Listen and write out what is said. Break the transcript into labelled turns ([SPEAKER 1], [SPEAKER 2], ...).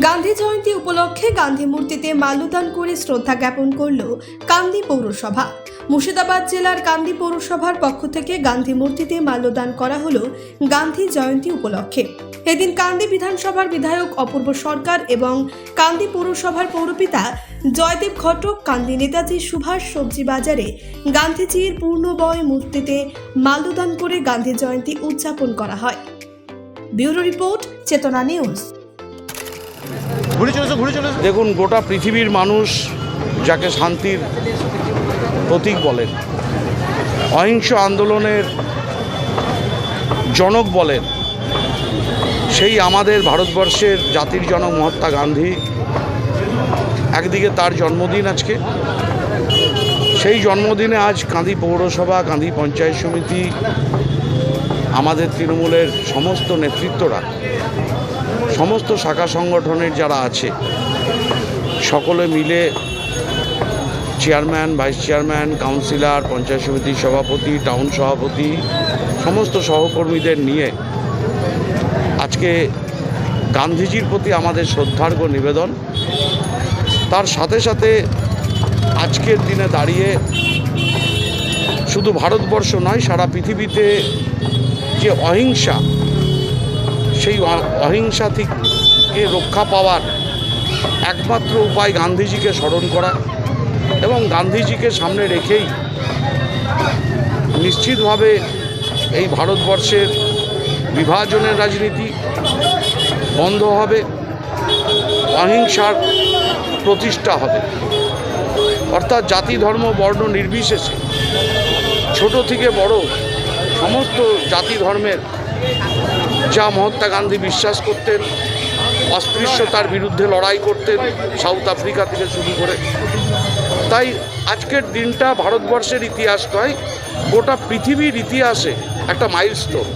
[SPEAKER 1] গান্ধী জয়ন্তী উপলক্ষে গান্ধী মূর্তিতে মাল্যদান করে শ্রদ্ধা জ্ঞাপন করল কান্দি পৌরসভা। মুর্শিদাবাদ জেলার কান্দি পৌরসভার পক্ষ থেকে গান্ধী মূর্তিতে মাল্যদান করা হলো গান্ধী জয়ন্তী উপলক্ষে। এদিন কান্দি বিধানসভার বিধায়ক অপূর্ব সরকার এবং কান্দি পৌরসভার পৌরপিতা জয়দেব ঘটক কান্দি নেতাজি সুভাষ সবজি বাজারে গান্ধীজির পূর্ণবয় মূর্তিতে মাল্যদান করে গান্ধী জয়ন্তী উদযাপন করা হয়। ব্যুরো রিপোর্ট, চেতনা নিউজ।
[SPEAKER 2] দেখুন, গোটা পৃথিবীর মানুষ যাকে শান্তির প্রতীক বলেন, অহিংস আন্দোলনের জনক বলেন, সেই আমাদের ভারতবর্ষের জাতির জনক মহাত্মা গান্ধী। একদিকে তার জন্মদিন আজকে, সেই জন্মদিনে আজ কান্দি পৌরসভা, কান্দি পঞ্চায়েত সমিতি, আমাদের তৃণমূলের সমস্ত নেতৃত্বরা, সমস্ত শাখা সংগঠনের যারা আছে, সকলে মিলে chairman, vice chairman, councillor, panchayat সমিতির সভাপতি, টাউন সভাপতি, সমস্ত সহকর্মীদের নিয়ে আজকে গান্ধীজির প্রতি আমাদের শ্রদ্ধার্ঘ্য নিবেদন। তার সাথে সাথে আজকের দিনে দাঁড়িয়ে শুধু ভারতবর্ষ নয়, সারা পৃথিবীতে যে অহিংসা, সেই অহিংসা থেকে রক্ষা পাওয়ার একমাত্র উপায় গান্ধীজিকে স্মরণ করা এবং গান্ধীজিকে সামনে রেখেই নিশ্চিতভাবে এই ভারতবর্ষের বিভাজনের রাজনীতি বন্ধ হবে, অহিংসার প্রতিষ্ঠা হবে। অর্থাৎ জাতি, ধর্ম, বর্ণ নির্বিশেষে ছোট থেকে বড় সমস্ত জাতি ধর্মের যা মহাত্মা গান্ধী বিশ্বাস করতেন, অস্পৃশ্যতার বিরুদ্ধে লড়াই করতেন সাউথ আফ্রিকা থেকে শুরু করে। তাই আজকের দিনটা ভারতবর্ষের ইতিহাস নয়, গোটা পৃথিবীর ইতিহাসে একটা মাইলস্টোন।